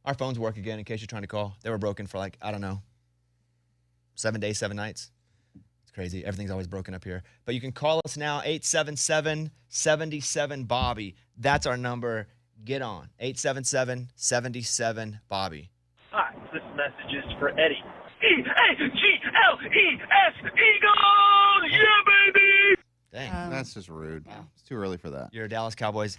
Our phones work again in case you're trying to call. They were broken for 7 days, 7 nights. It's crazy. Everything's always broken up here. But you can call us now, 877-77-BOBBY. That's our number. Get on. 877-77-BOBBY. Hi, this message is for Eddie. E-A-G-L-E-S, Eagles! Yeah, baby! Dang. That's just rude. Wow. It's too early for that. You're a Dallas Cowboys.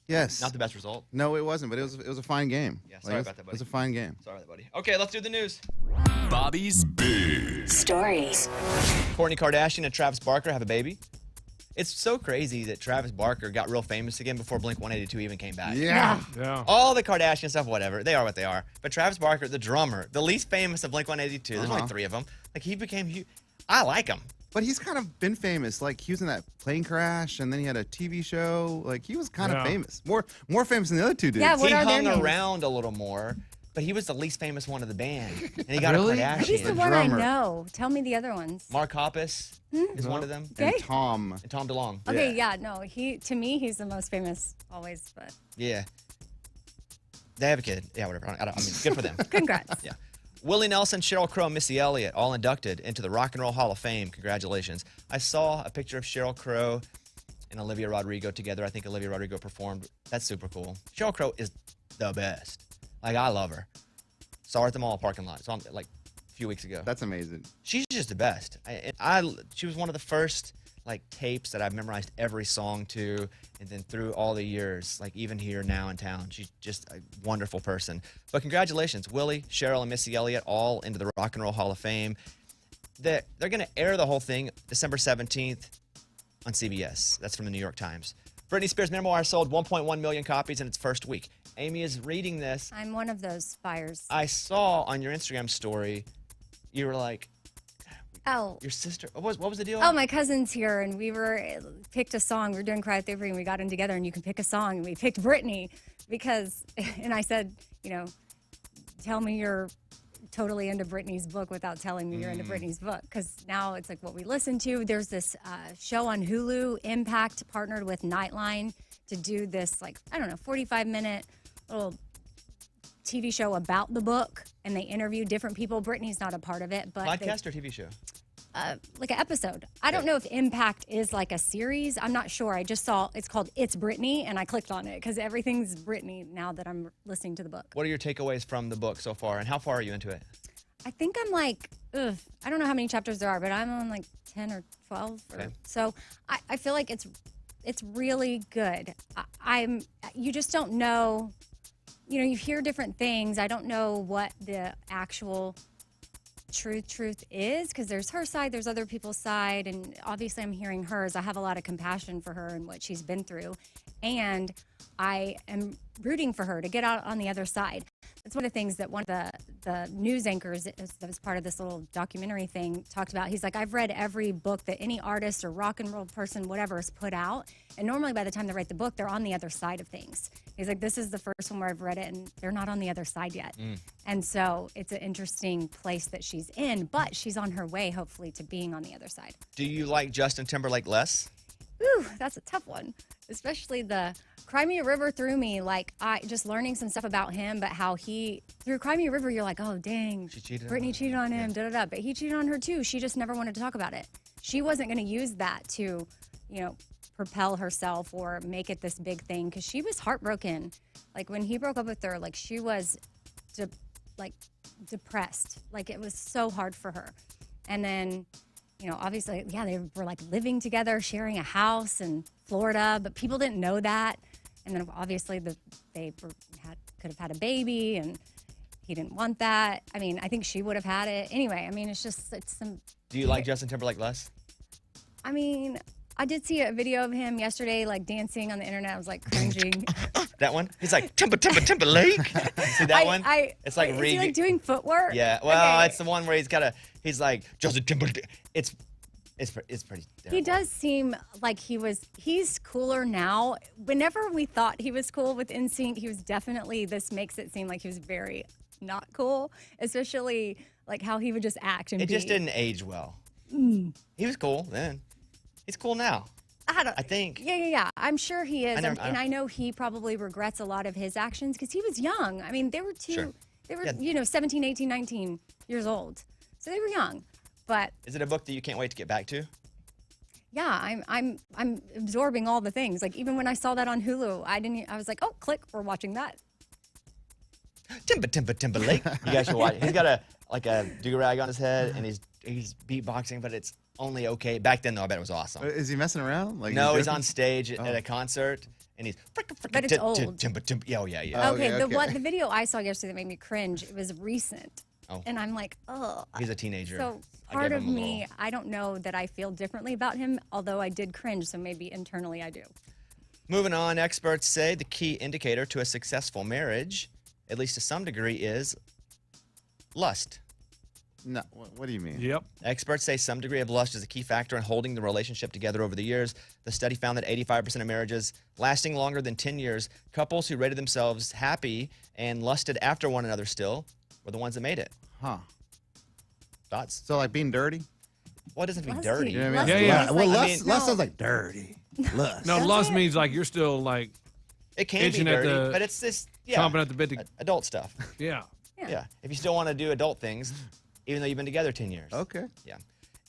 Yes. Not the best result. No, it wasn't, but it was a fine game. Yeah, sorry about that, buddy. It was a fine game. Sorry, buddy. Okay, let's do the news. Bobby's Big Stories. Kourtney Kardashian and Travis Barker have a baby. It's so crazy that Travis Barker got real famous again before Blink-182 even came back. Yeah. All the Kardashian stuff, whatever. They are what they are. But Travis Barker, the drummer, the least famous of Blink-182, there's only 3 of them. He became huge. I like him. But he's kind of been famous. He was in that plane crash, and then he had a TV show. He was kind of famous. More famous than the other two dudes. Yeah, he hung around a little more, but he was the least famous one of the band. And he got a Kardashian. He's the one I know. Tell me the other ones. Mark Hoppus is one of them. And Tom. And Tom DeLonge. Okay, no. To me, he's the most famous always, but. Yeah. They have a kid. Yeah, whatever. I mean, good for them. Congrats. Yeah. Willie Nelson, Sheryl Crow, and Missy Elliott all inducted into the Rock and Roll Hall of Fame. Congratulations. I saw a picture of Sheryl Crow and Olivia Rodrigo together. I think Olivia Rodrigo performed. That's super cool. Sheryl Crow is the best. I love her. Saw her at the mall parking lot. Saw her, a few weeks ago. That's amazing. She's just the best. She was one of the first tapes that I've memorized every song to, and then through all the years, even here now in town, she's just a wonderful person. But congratulations, Willie, Sheryl, and Missy Elliott, all into the Rock and Roll Hall of Fame. They're going to air the whole thing December 17th on CBS. That's from the New York Times. Britney Spears' Memoir sold 1.1 million copies in its first week. Amy is reading this. I'm one of those buyers. I saw on your Instagram story, you were like, oh. Your sister, what was the deal? Oh, my cousin's here, and we picked a song. We were doing Cry Theory, and we got in together, and you can pick a song, and we picked Britney and I said, tell me you're totally into Britney's book without telling me you're into Britney's book, because now it's what we listen to. There's this show on Hulu, Impact partnered with Nightline to do this 45-minute little TV show about the book, and they interview different people. Britney's not a part of it, but podcast or TV show? An episode. I don't know if Impact is a series. I'm not sure. I just saw it's called It's Britney, and I clicked on it because everything's Britney now that I'm listening to the book. What are your takeaways from the book so far, and how far are you into it? I think I'm I don't know how many chapters there are, but I'm on 10 or 12. So I feel like it's really good. You just don't know. You hear different things. I don't know what the actual truth is, because there's her side, there's other people's side, and obviously I'm hearing hers. I have a lot of compassion for her and what she's been through, and I am rooting for her to get out on the other side. It's one of the things that one of the news anchors that was part of this little documentary thing talked about. He's like, I've read every book that any artist or rock and roll person, whatever, has put out. And normally by the time they write the book, they're on the other side of things. He's like, this is the first one where I've read it and they're not on the other side yet. And so it's an interesting place that she's in, but she's on her way, hopefully, to being on the other side. Do you like Justin Timberlake less? Ooh, that's a tough one. Especially the Cry Me a River threw me, I just learning some stuff about him, but how through Cry Me a River, you're like, oh, dang, Britney cheated on him, da-da-da. But he cheated on her too. She just never wanted to talk about it. She wasn't going to use that to, propel herself or make it this big thing, because she was heartbroken. When he broke up with her, she was depressed. It was so hard for her. And then, obviously, they were living together, sharing a house in Florida, but people didn't know that. And then obviously they could have had a baby, and he didn't want that. I mean, I think she would have had it anyway. I mean, it's some. Do you like Justin Timberlake less? I mean, I did see a video of him yesterday, dancing on the internet. I was cringing. That one? He's like, Timberlake. See that one? It's is he doing footwork? Yeah. Well, Okay. it's the one where he's like, Justin Timberlake. It's pretty terrible. He does seem like he's cooler now. Whenever we thought he was cool with NSYNC, he was definitely, this makes it seem like he was very not cool, especially how he would just act and It just didn't age well. He was cool then. He's cool now. I think. Yeah. I'm sure he is. I I know he probably regrets a lot of his actions because he was young. I mean, they were Sure. they were, 17, 18, 19 years old. So they were young. But Is it a book that you can't wait to get back to? yeah, I'm absorbing all the things. Like even when I saw that on Hulu, I was like, oh, click, we're watching that. Timberlake. You guys should watch it. He's got a do-rag on his head, and he's beatboxing, but it's only okay. Back then, though, I bet it was awesome. Is he messing around? Like No, he's on stage at a concert, and he's. But it's old. Yeah. Okay, okay. the video I saw yesterday that made me cringe, it was recent. Oh. And I'm like, oh. He's a teenager. So I part gave of him a me, little- I don't know that I feel differently about him, although I did cringe, so maybe internally I do. Moving on, experts say the key indicator to a successful marriage, at least to some degree, is lust. No, what do you mean? Yep. Experts say some degree of lust is a key factor in holding the relationship together over the years. The study found that 85% of marriages lasting longer than 10 years, couples who rated themselves happy and lusted after one another still, were the ones that made it. Huh. Thoughts? So like being dirty? Well, it doesn't have to be Lusty. dirty. You know what I mean? Yeah, yeah. Lust, well, Like- lust, No. lust sounds like dirty. Lust. No, Does lust it? means like you're still like It can be Itching at dirty, the- but it's this, chomping at the bit to, adult stuff. yeah. Yeah. If you still want to do adult things, even though you've been together 10 years. Okay. Yeah.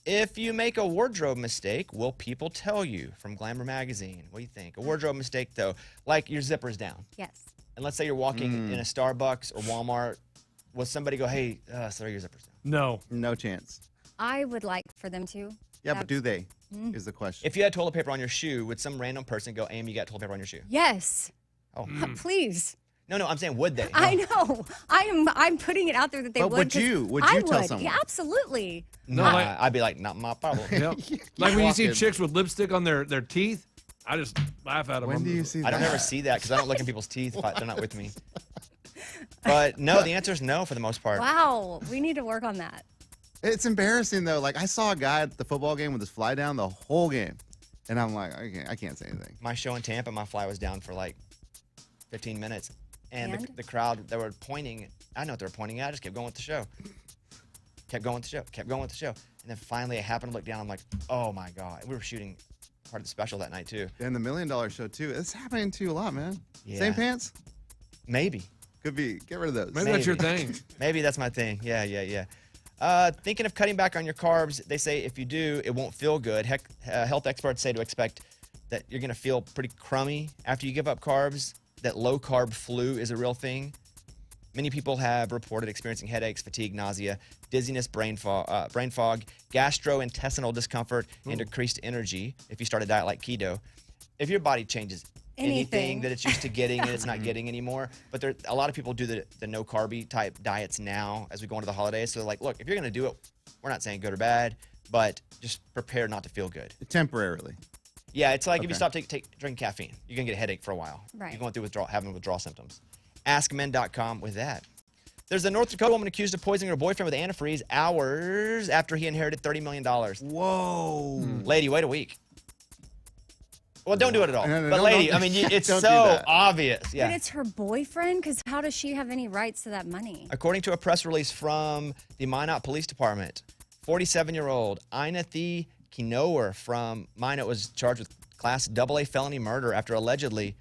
If you make a wardrobe mistake, will people tell you? From Glamour Magazine. What do you think? A wardrobe mistake, though, like your zipper's down. Yes. And let's say you're walking in a Starbucks or Walmart. Will somebody go, hey, throw your zippers down? No. No chance. I would like for them to. Yeah, but do they? Is the question. If you had toilet paper on your shoe, would some random person go, Amy, you got toilet paper on your shoe? Yes. Oh. Please. No, I'm saying would they? I know. I'm putting it out there that they But would. would 'cause you? Would I you tell would. someone? Yeah, absolutely. No, Nah, like- I'd be like, not my problem. Yep. Like when you see Walking. chicks with lipstick on their teeth, I just laugh at them. When do you see I don't that? ever see that because I don't look in people's teeth if they're not with me. But no, the answer is no for the most part. Wow. We need to work on that. It's embarrassing though. Like I saw a guy at the football game with his fly down the whole game, and I'm like, I can't say anything. My show in Tampa, my fly was down for like 15 minutes. And And? the crowd, they were pointing. I know what they were pointing at. I just kept going with the show. Kept going with the show. And then finally I happened to look down. I'm like, oh my God. We were shooting part of the special that night too. And the $1 Million Show too. It's happening to you a lot, man. Yeah. Same pants? Maybe. Could be. Get rid of those. Maybe that's your thing. Maybe that's my thing. Yeah. Thinking of cutting back on your carbs, they say if you do, it won't feel good. Heck, health experts say to expect that you're going to feel pretty crummy after you give up carbs, that low-carb flu is a real thing. Many people have reported experiencing headaches, fatigue, nausea, dizziness, brain fog, gastrointestinal discomfort, and decreased energy if you start a diet like keto. If your body changes anything Anything. that it's used to getting and it's not getting anymore, but a lot of people do the no-carby type diets now as we go into the holidays. So they're like, look, if you're going to do it, we're not saying good or bad, but just prepare not to feel good. Temporarily. Yeah, it's like if you Okay. stop drinking caffeine, you're going to get a headache for a while. Right. You're going through having withdrawal symptoms. AskMen.com with that. There's a North Dakota woman accused of poisoning her boyfriend with antifreeze hours after he inherited $30 million. Whoa. Lady, wait a week. Well, don't do it at all. No, but don't- lady, don't- I mean, it's don't do so that. obvious. Yeah. But it's her boyfriend, because how does she have any rights to that money? According to a press release from the Minot Police Department, 47-year-old Inathi Kinower from Minot was charged with Class AA felony murder after allegedly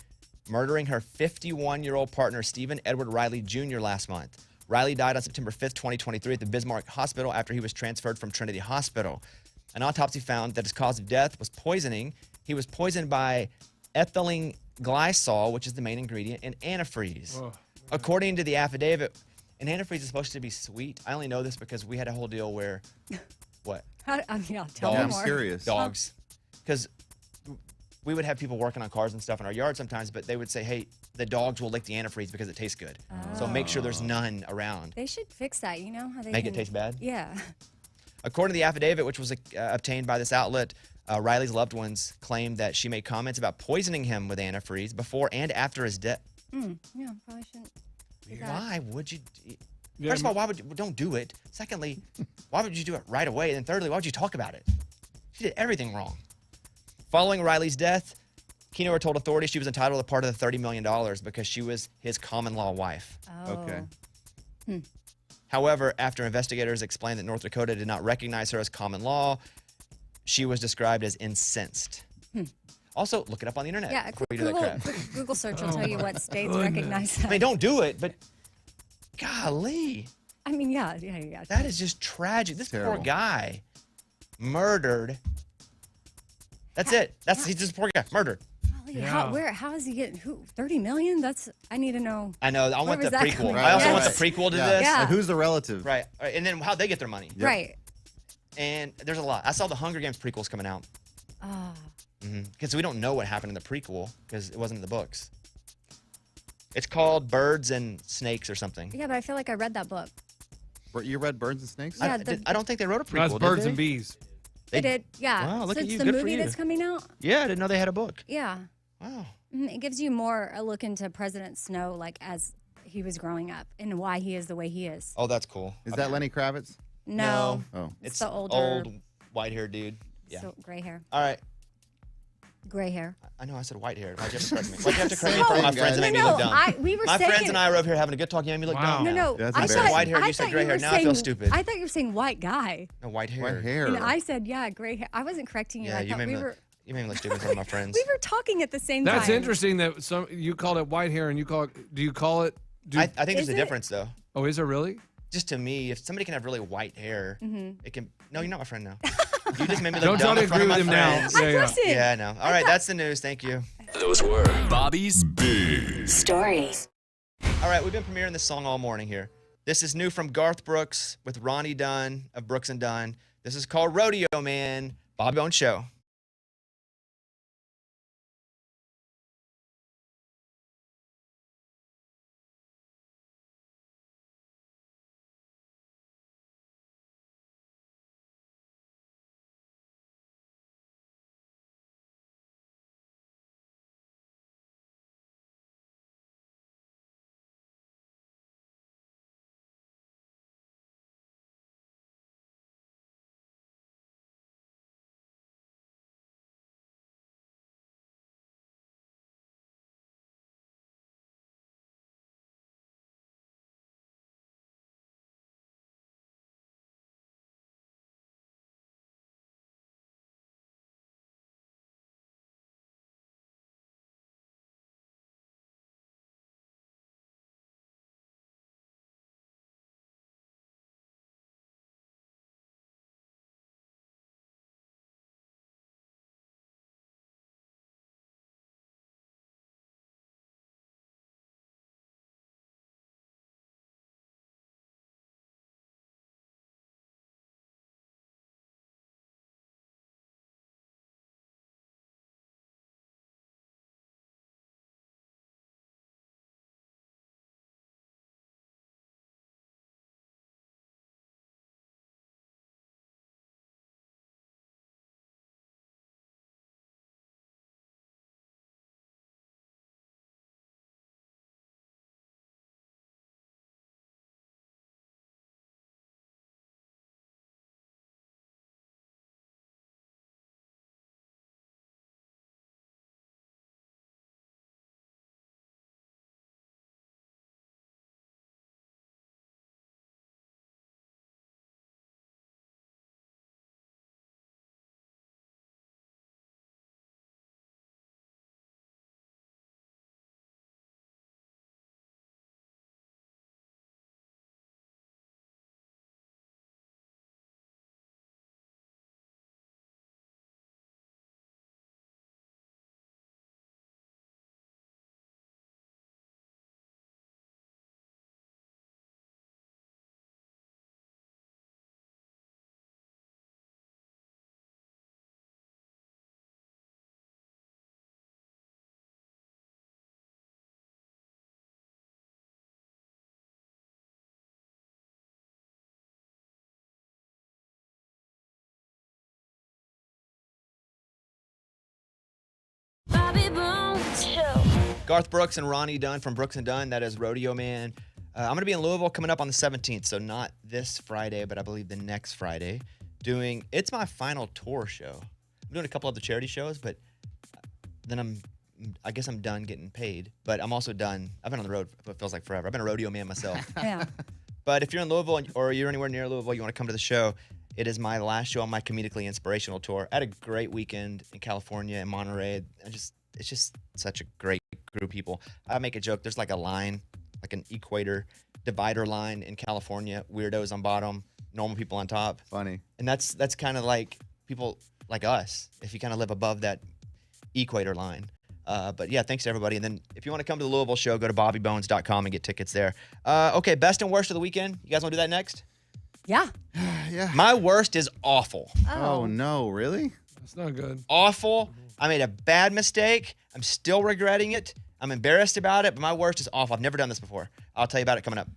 murdering her 51-year-old partner, Stephen Edward Riley Jr., last month. Riley died on September 5th, 2023 at the Bismarck Hospital after he was transferred from Trinity Hospital. An autopsy found that his cause of death was poisoning. He was poisoned by ethylene glycol, which is the main ingredient in antifreeze. Oh. According to the affidavit, and antifreeze is supposed to be sweet. I only know this because we had a whole deal where, what? Tell Yeah, me I'm more. serious. Dogs. Because we would have people working on cars and stuff in our yard sometimes, but they would say, hey, the dogs will lick the antifreeze because it tastes good. So make sure there's none around. They should fix that. You know how they Make it can- taste bad? Yeah. According to the affidavit, which was obtained by this outlet, Riley's loved ones claimed that she made comments about poisoning him with antifreeze before and after his death. Yeah, probably shouldn't do that. Why would you? Yeah, First of all, why would you? Don't do it. Secondly, why would you do it right away? And then thirdly, why would you talk about it? She did everything wrong. Following Riley's death, Kinower told authorities she was entitled to part of the $30 million because she was his common-law wife. Oh. Okay. However, after investigators explained that North Dakota did not recognize her as common law, she was described as incensed. Also, look it up on the internet Yeah, a before quick you do that Google, crap. quick Google search will tell you what states recognize I that. mean, don't do it, but golly, I mean, yeah. that is just tragic. This poor Terrible. guy murdered. That's it. He's just a poor guy murdered. Golly, how is he getting 30 million? I need to know. I know. I want the was that prequel. coming I also from? want the Yes. prequel to Yeah. this. Yeah. Like, who's the relative? Right. And then how'd they get their money? Right. And there's a lot. I saw the Hunger Games prequels coming out. Oh. Because we don't know what happened in the prequel because it wasn't in the books. It's called Birds and Snakes or something. Yeah, but I feel like I read that book. You read Birds and Snakes? Yeah, I don't think they wrote a prequel. That's did Birds they? and Bees. They did, yeah. Wow, look so at it's you. the Good for movie you. that's coming out? Yeah, I didn't know they had a book. Yeah. Wow. It gives you more a look into President Snow, like as he was growing up and why he is the way he is. Oh, that's cool. Is that Lenny Kravitz? No. Oh. It's the older, old white-haired dude. Yeah. so gray hair. All right. Gray hair. I know I said white-haired. Why'd you have to correct me? Why'd you have to correct me in front of my No, friends and make me no, look dumb? we were My saying friends and I are over here having a good talk. You made me look Wow. dumb. No, now. no. That's I embarrassing. thought White hair, I you said thought gray you hair. were Now I feel saying- stupid. I thought you were saying white guy. No, white hair. What hair? And I said, yeah, gray hair. I wasn't correcting you. Yeah, I you thought made we me were look stupid in front of my friends. we were talking at the same That's time. interesting that you called it white hair and you call it. Do you call it? I think there's Is a it? difference, though. Oh, is there really? Just to me, if somebody can have really white hair, Mm-hmm. it can. No, you're not my friend now. You just made me look Don't try dumb to in front agree of with my him now. friends. Yeah, I yeah. wasn't. Yeah, I know. All right, that's the news. Thank you. Those were Bobby's Big Stories. All right, we've been premiering this song all morning here. This is new from Garth Brooks with Ronnie Dunn of Brooks and Dunn. This is called Rodeo Man, Bobby Bones Show. Garth Brooks and Ronnie Dunn from Brooks and Dunn. That is Rodeo Man. I'm going to be in Louisville coming up on the 17th, so not this Friday, but I believe the next Friday. It's my final tour show. I'm doing a couple of the charity shows, but then I guess I'm done getting paid. But I'm also done. I've been on the road for what feels like forever. I've been a rodeo man myself. Yeah. But if you're in Louisville or you're anywhere near Louisville, you want to come to the show, It is my last show on my comedically inspirational tour. I had a great weekend in California and Monterey. It's just such a great group of people. I make a joke. There's like a line, like an equator divider line in California. Weirdos on bottom, normal people on top. Funny. And that's kind of like people like us. If you kind of live above that equator line. But yeah, thanks to everybody. And then if you want to come to the Louisville show, go to bobbybones.com and get tickets there. Okay, best and worst of the weekend. You guys want to do that next? Yeah. Yeah. My worst is awful. Oh, no, really? That's not good. Awful. I made a bad mistake. I'm still regretting it. I'm embarrassed about it, but my worst is awful. I've never done this before. I'll tell you about it coming up.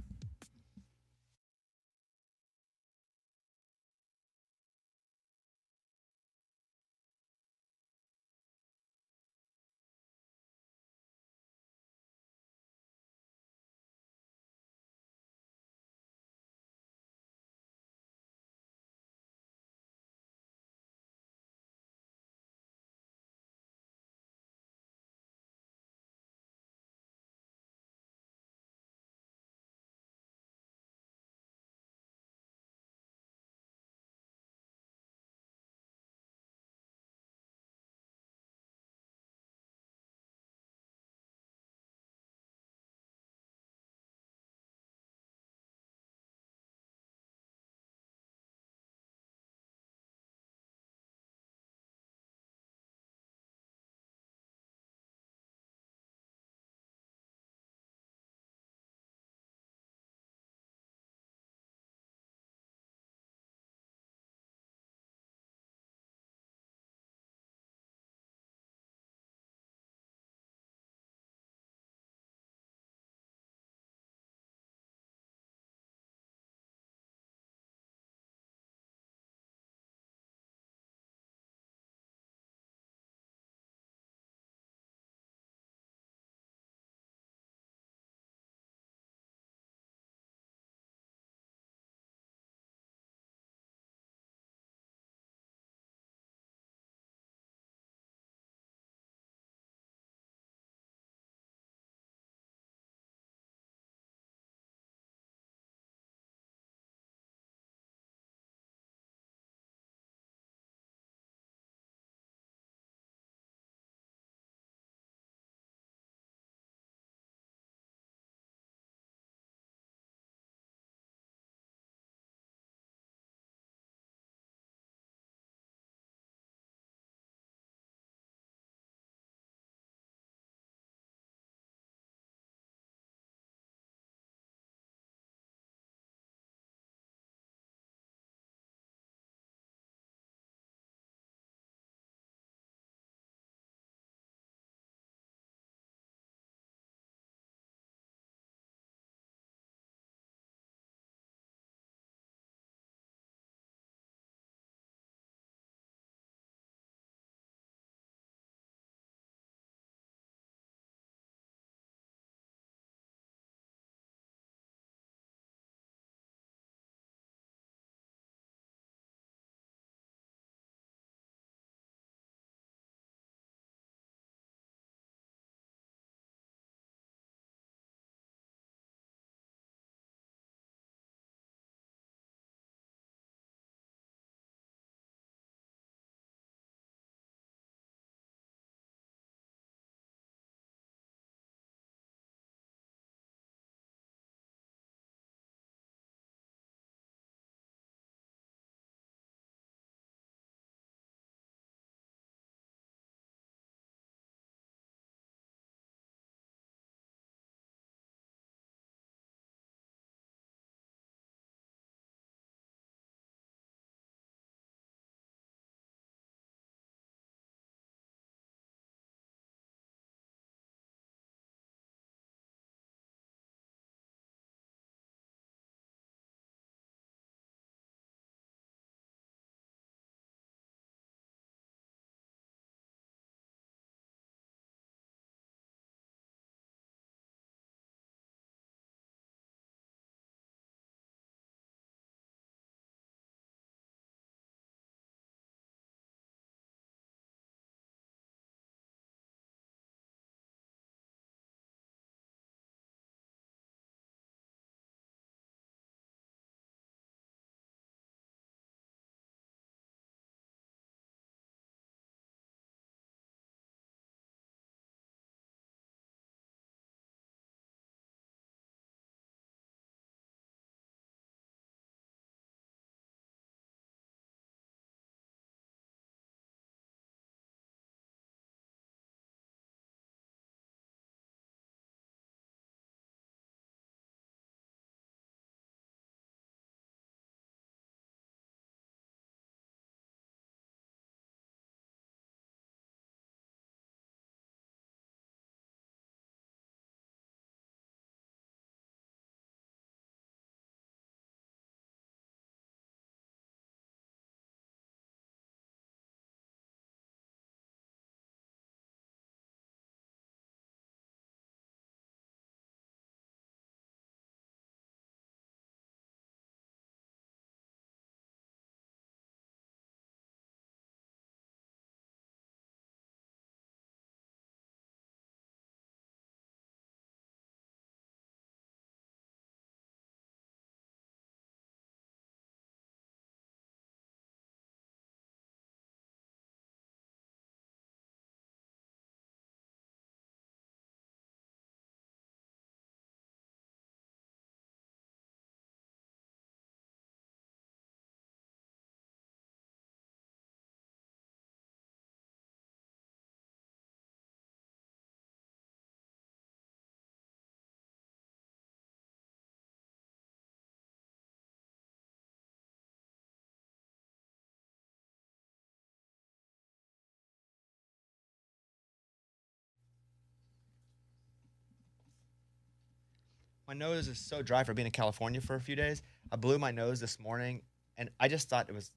My nose is so dry for being in California for a few days. I blew my nose this morning, and I just thought it was,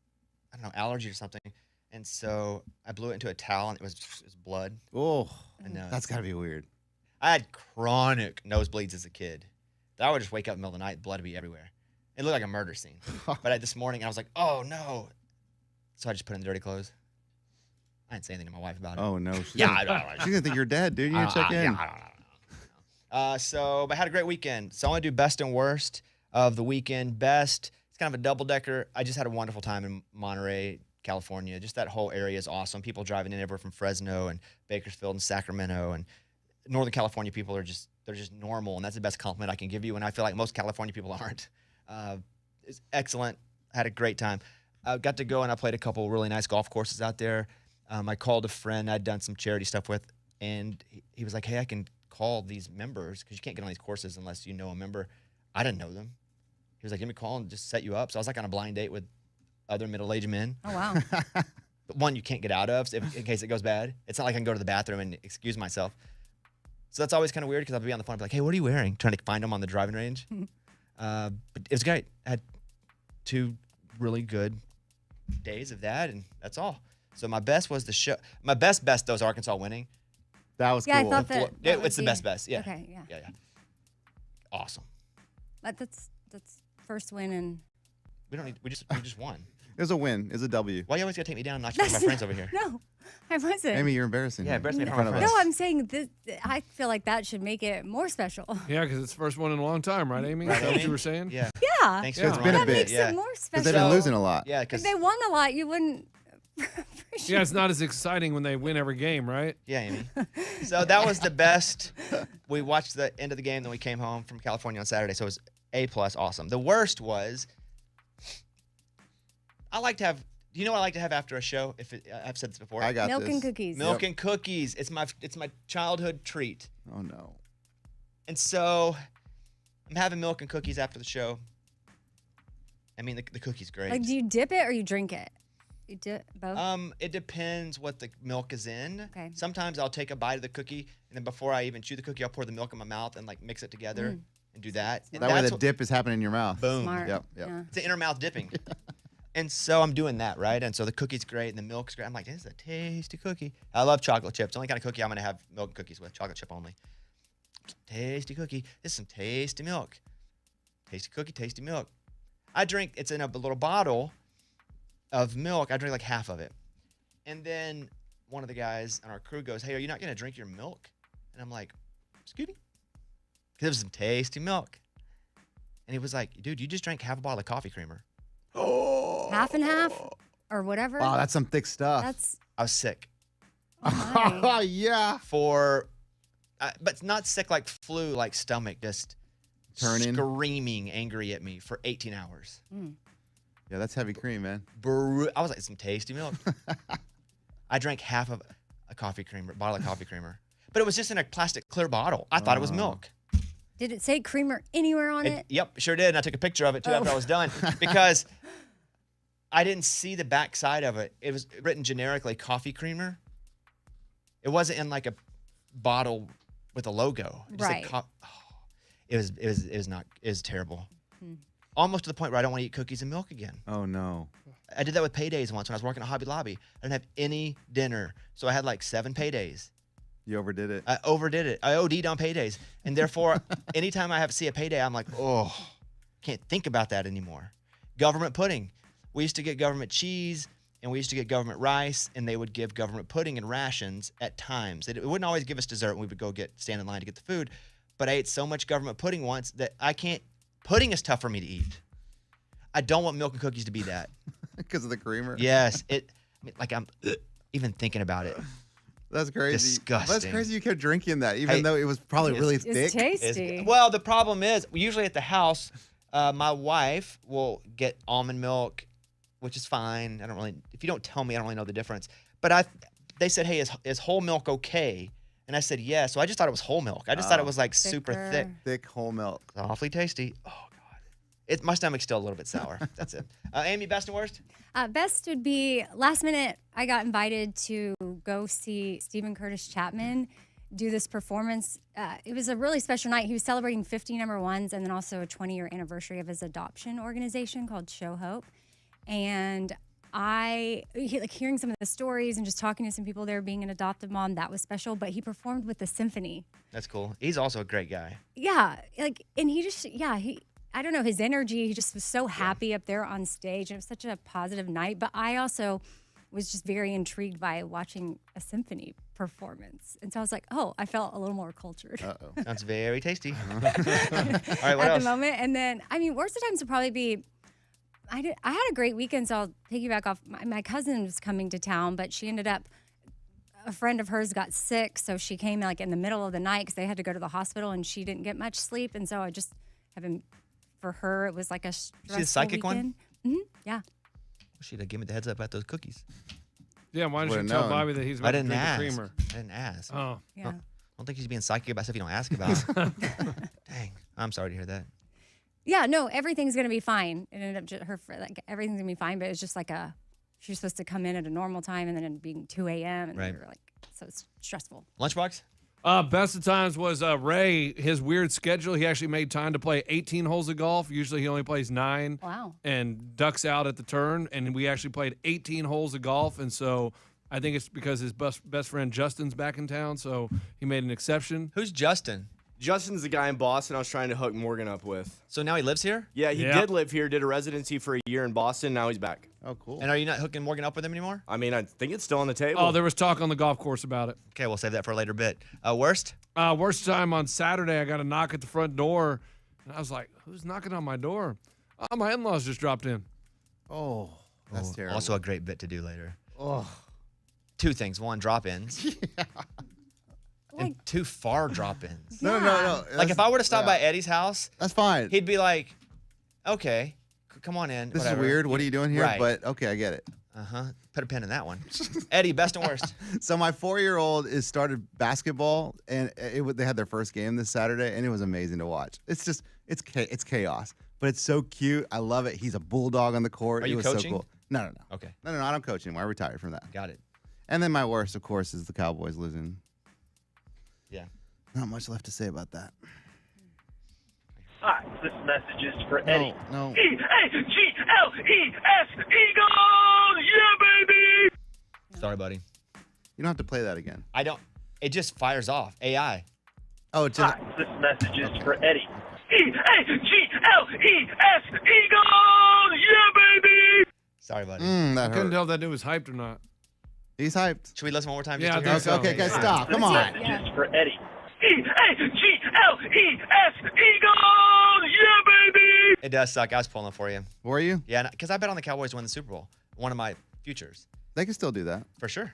I don't know, allergy or something. And so I blew it into a towel, and it was blood. Oh, And that's got to be weird. I had chronic nosebleeds as a kid. I would just wake up in the middle of the night, blood would be everywhere. It looked like a murder scene. But this morning, I was like, oh, no. So I just put in the dirty clothes. I didn't say anything to my wife about it. Oh, no. She's Yeah, she's going to think you're dead, dude. You need to check in. But I had a great weekend. So I want to do best and worst of the weekend. Best, it's kind of a double-decker. I just had a wonderful time in Monterey, California. Just that whole area is awesome. People driving in everywhere from Fresno and Bakersfield and Sacramento. And Northern California people are just, they're just normal. And that's the best compliment I can give you. And I feel like most California people aren't. It's excellent. I had a great time. I got to go and I played a couple really nice golf courses out there. I called a friend I'd done some charity stuff with, and he was like, hey, I can call these members because you can't get on these courses unless you know a member. I didn't know them. He was like, give me a call and just set you up. So I was like on a blind date with other middle-aged men. Oh, wow. But one you can't get out of in case it goes bad. It's not like I can go to the bathroom and excuse myself. So that's always kind of weird because I'll be on the phone and be like, hey, what are you wearing? Trying to find them on the driving range. But it was great. I had 2 really good days of that, and that's all. So my best was the show. My best, though, is Arkansas winning. That was Yeah, cool. I thought that. It's the best. Yeah. Okay, yeah. Yeah. Awesome. That's first win, and We just won. It was a win. It was a W. Why you always gotta take me down and knock you my friends over here? No, I wasn't. Amy, you're embarrassing. Yeah, embarrass me in in front of front my of No, us. I'm saying this. I feel like that should make it more special. Yeah, because it's the first one in a long time, right, Amy? Right, Is that what Amy? you were saying? Yeah. Yeah. Thanks Yeah. for It's been a That bit, makes yeah. it more Because special. they've been losing a lot. Yeah, If because they won a lot, you wouldn't. Yeah, it's not as exciting when they win every game, right? yeah, Amy. So that was the best. We watched the end of the game, then we came home from California on Saturday. So it was A+, awesome. The worst was I like to have. Do you know what I like to have after a show? I've said this before. I got Milk this. and cookies. Milk and cookies. It's my childhood treat. Oh, no. And so I'm having milk and cookies after the show. I mean, the cookie's great. Like, do you dip it or you drink it? You dip both? It depends what the milk is in. Okay. Sometimes I'll take a bite of the cookie, and then before I even chew the cookie, I'll pour the milk in my mouth and like mix it together and do that. And That way that's the dip is happening in your mouth. boom. Smart. Yep. Yeah. It's the inner mouth dipping. And so I'm doing that, right? And so the cookie's great and the milk's great. I'm like, this is a tasty cookie. I love chocolate chips. The only kind of cookie I'm going to have milk and cookies with, chocolate chip only. Tasty cookie. This is some tasty milk. Tasty cookie, tasty milk. It's in a little bottle of milk. I drink like half of it. And then one of the guys on our crew goes, hey, are you not going to drink your milk? And I'm like, excuse me? Because it was some tasty milk. And he was like, dude, you just drank half a bottle of coffee creamer. Half and half or whatever. Wow, that's some thick stuff. That's I was sick. my. Yeah. But not sick like flu, like stomach, just Turning. screaming angry at me for 18 hours. Yeah, that's heavy cream, man. I was like, some tasty milk. I drank half of a bottle of coffee creamer. But it was just in a plastic clear bottle. I thought it was milk. Did it say creamer anywhere on it? Yep, sure did. And I took a picture of it too after I was done because I didn't see the back side of it. It was written generically coffee creamer. It wasn't in like a bottle with a logo. It just said Right. it was terrible. Almost to the point where I don't want to eat cookies and milk again. Oh, no. I did that with paydays once when I was working at Hobby Lobby. I didn't have any dinner. So I had like 7 paydays. You overdid it. I overdid it. I OD'd on paydays. And therefore, anytime I see a payday, I'm like, oh, can't think about that anymore. Government pudding. We used to get government cheese and we used to get government rice, and they would give government pudding and rations at times. It wouldn't always give us dessert, and we would go stand in line to get the food. But I ate so much government pudding once that pudding is tough for me to eat. I don't want milk and cookies to be that. Because of the creamer? Yes. I'm even thinking about it. That's crazy. Disgusting. That's crazy you kept drinking that, even though it was probably really thick. It's tasty. Well, the problem is, usually at the house, my wife will get almond milk, which is fine. If you don't tell me, I don't really know the difference. But they said, hey, is whole milk okay? And I said, yeah. So I just thought it was whole milk. I just thought it was like super thick. Thick whole milk. Awfully tasty. Oh, God. My stomach's still a little bit sour. That's it. Amy, best and worst? Best would be last minute. I got invited to go see Stephen Curtis Chapman do this performance. It was a really special night. He was celebrating 50 number ones and then also a 20-year anniversary of his adoption organization called Show Hope. And hearing some of the stories and just talking to some people there, being an adoptive mom, that was special. But he performed with the symphony. That's cool. He's also a great guy. Yeah, and I don't know, his energy. He just was so happy up there on stage, and it was such a positive night. But I also was just very intrigued by watching a symphony performance, and so I was like, oh, I felt a little more cultured. Sounds very tasty. All right, what at else? the moment. And then, worst of times would probably be. I had a great weekend, so I'll piggyback off. My cousin was coming to town, but she ended up, a friend of hers got sick, so she came in the middle of the night because they had to go to the hospital, and she didn't get much sleep. And so I just for her, it was like a stressful She's a psychic weekend. one? Mm-hmm. Yeah. She'd have given me the heads up about those cookies. Yeah, why didn't Would've you tell known. Bobby that he's about I to didn't drink the ask. creamer? I didn't ask. Oh. Yeah. I don't think she's being psychic about stuff you don't ask about. Dang. I'm sorry to hear that. Yeah, no, everything's going to be fine. It ended up everything's going to be fine, but it's just she was supposed to come in at a normal time and then it being 2 a.m. and Right. we were so it's stressful. Lunchbox? Best of times was Ray, his weird schedule. He actually made time to play 18 holes of golf. Usually he only plays 9. Wow. And ducks out at the turn. And we actually played 18 holes of golf. And so I think it's because his best friend Justin's back in town. So he made an exception. Who's Justin? Justin's the guy in Boston I was trying to hook Morgan up with. So now he lives here? Yeah, he Yeah. did live here, did a residency for a year in Boston. Now he's back. Oh, cool. And are you not hooking Morgan up with him anymore? I mean, I think it's still on the table. Oh, there was talk on the golf course about it. Okay, we'll save that for a later bit. Worst? Worst time on Saturday, I got a knock at the front door. And I was like, who's knocking on my door? Oh, my in-laws just dropped in. Oh, that's terrible. Also a great bit to do later. Oh. 2 things. 1, drop-ins. And 2, far drop-ins. No. Like if I were to stop yeah. by Eddie's house, That's fine. he'd be like, okay, come on in. This whatever. is weird. What are you doing here? Right. But okay, I get it. Uh-huh. Put a pin in that one. Eddie, best and worst. So my 4-year-old is started basketball, and they had their first game this Saturday, and it was amazing to watch. It's just it's chaos, but it's so cute. I love it. He's a bulldog on the court. Are it you was coaching? so cool. No. Okay. No. I don't coach anymore. I retired from that. Got it. And then my worst, of course, is the Cowboys losing. Yeah. Not much left to say about that. Hi, this message is for Eddie. No. Eagles! Yeah, baby! Sorry, buddy. You don't have to play that again. I don't. It just fires off. AI. Oh, it's just, Hi, this message is for Eddie. Eagles! Yeah, baby! Sorry, buddy. that I couldn't hurt. tell if that dude was hyped or not. He's hyped. Should we listen one more time? Yeah, just to I hear think it? so. Okay, guys, Yeah. stop. Come on. Message is for Eddie. Eagles! Yeah, baby! It does suck. I was pulling for you. Were you? Yeah, because I bet on the Cowboys to win the Super Bowl. One of my futures. They can still do that. For sure.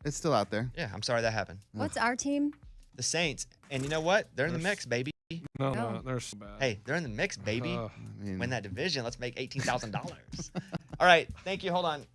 It's still out there. Yeah, I'm sorry that happened. What's our team? The Saints. And you know what? They're in the mix, baby. No, they're so bad. Hey, they're in the mix, baby. Ugh. I mean, Win that division. Let's make $18,000. All right. Thank you. Hold on.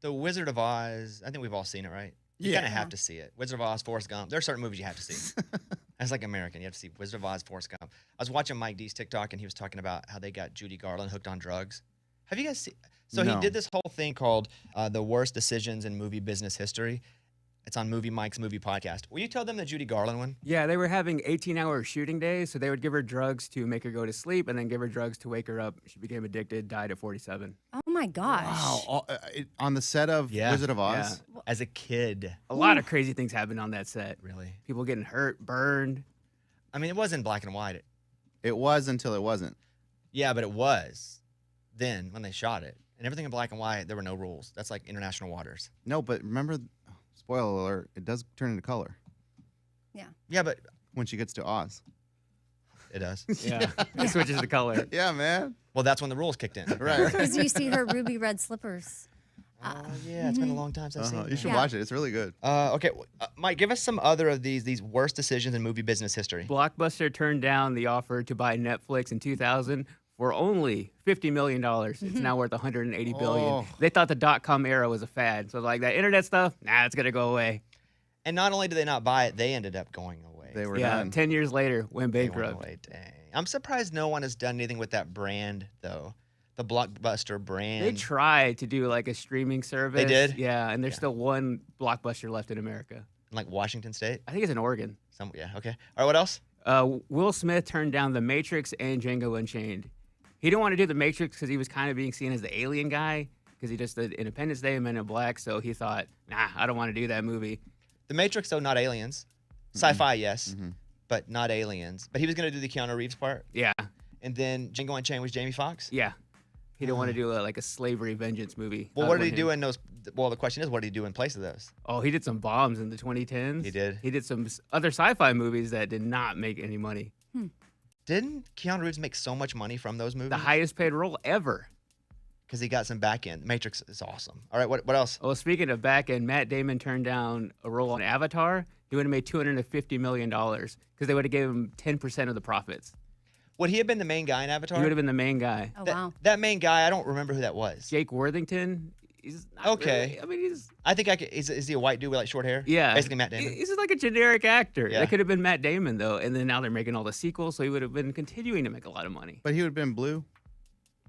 The Wizard of Oz. I think we've all seen it, right? You kind of have to see it. Wizard of Oz, Forrest Gump. There are certain movies you have to see. As like American, you have to see Wizard of Oz, Forrest Gump. I was watching Mike D's TikTok, and he was talking about how they got Judy Garland hooked on drugs. Have you guys seen? So he No. did this whole thing called The Worst Decisions in Movie Business History. It's on Movie Mike's movie podcast. Will you tell them the Judy Garland one? Yeah, they were having 18-hour shooting days, so they would give her drugs to make her go to sleep and then give her drugs to wake her up. She became addicted, died at 47. Oh my gosh. Wow. On the set of Yeah. Wizard of Oz? Yeah. As a kid, A lot of crazy things happened on that set. really. People getting hurt, burned. I mean, it wasn't black and white. It was until it wasn't. Yeah, but it was then when they shot it. And everything in black and white, there were no rules. That's like international waters. No, but remember, spoiler alert, it does turn into color Yeah, but when she gets to Oz. it does. Yeah, it switches the color. Yeah, man. Well, that's when the rules kicked in. Right. Because you see her ruby red slippers. Oh, yeah, it's been a long time since I've seen You that. should Yeah. watch it. It's really good. Okay, Mike, give us some other of these worst decisions in movie business history. Blockbuster turned down the offer to buy Netflix in 2000 for only $50 million. It's now worth $180 billion. Oh. They thought the dot-com era was a fad. So like that internet stuff, nah, it's going to go away. And not only did they not buy it, they ended up going away. They were Yeah, done. 10 years later, went They went bankrupt. away. Dang. I'm surprised no one has done anything with that brand, though. The Blockbuster brand. They tried to do like a streaming service. did? Yeah, and there's still one Blockbuster left in America. in, like Washington State. I think it's in Oregon. Yeah, okay. All right, what else? Will Smith turned down The Matrix and Django Unchained. He didn't want to do The Matrix because he was kind of being seen as the alien guy because he just did Independence Day and Men in Black. So he thought, nah, I don't want to do that movie. The Matrix, though, not aliens. Sci-fi, yes, but not aliens. But he was going to do the Keanu Reeves part. Yeah, And then Django Unchained was Jamie Foxx. yeah. He didn't want to do like a slavery vengeance movie. Well, That what did was he do him. in those? Well, the question is, what did he do in place of those? Oh, he did some bombs in the 2010s. He did? He did some other sci-fi movies that did not make any money. Didn't Keanu Reeves make so much money from those movies? The highest paid role ever. Because he got some back end. Matrix is awesome. All right, what else? Well, speaking of back end, Matt Damon turned down a role on Avatar. He would have made $250 million because they would have gave him 10% of the profits. Would he have been the main guy in Avatar? He would have been the main guy. Oh, that, wow. that main guy, I don't remember who that was. Jake Worthington. He's not Okay. really- I mean, he's I think is he a white dude with like short hair? yeah, Basically Matt Damon. He's just like a generic actor. Yeah. That could have been Matt Damon though, and then now they're making all the sequels, so he would have been continuing to make a lot of money. But he would have been blue.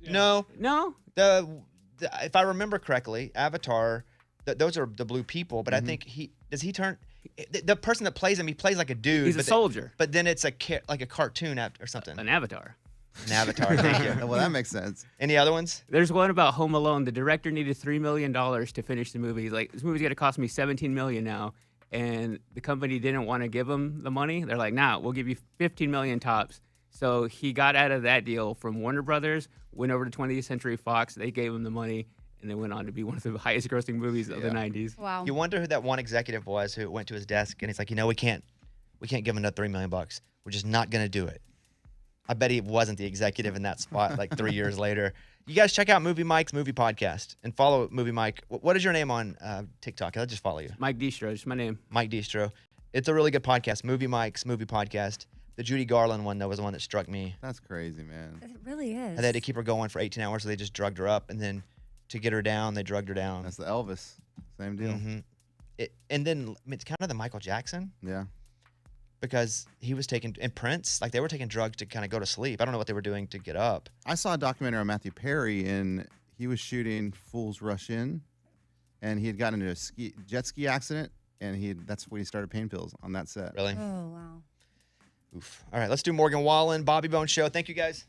No, No, if I remember correctly, Avatar, those are the blue people, but I think does he turn the person that plays him? He plays like a dude. he's a but soldier. but then it's like a cartoon or something. An Avatar. An Avatar. Thank you. Well, that makes sense. Any other ones? There's one about Home Alone. The director needed $3 million to finish the movie. He's like, this movie's gonna cost me $17 million now, and the company didn't want to give him the money. They're like, nah, we'll give you $15 million tops. So he got out of that deal from Warner Brothers, went over to 20th Century Fox. They gave him the money, and then went on to be one of the highest-grossing movies of the '90s. Wow. You wonder who that one executive was who went to his desk and he's like, we can't give him another $3 million. We're just not gonna do it. I bet he wasn't the executive in that spot like 3 years later. You guys check out Movie Mike's movie podcast and follow Movie Mike. What is your name on TikTok? I'll just follow you. Mike Distro is my name. Mike Distro. It's a really good podcast. Movie Mike's movie podcast. The Judy Garland one, though, was the one that struck me. That's crazy, man. It really is. And they had to keep her going for 18 hours, so they just drugged her up. And then to get her down, they drugged her down. That's the Elvis. Same deal. And then I mean, it's kind of the Michael Jackson. Yeah. Because he was taking, and Prince, like they were taking drugs to kind of go to sleep. I don't know what they were doing to get up. I saw a documentary on Matthew Perry, and he was shooting Fools Rush In, and he had gotten into a jet ski accident, and that's when he started pain pills on that set. Really? Oh, wow. Oof. All right, let's do Morgan Wallen, Bobby Bones Show. Thank you, guys.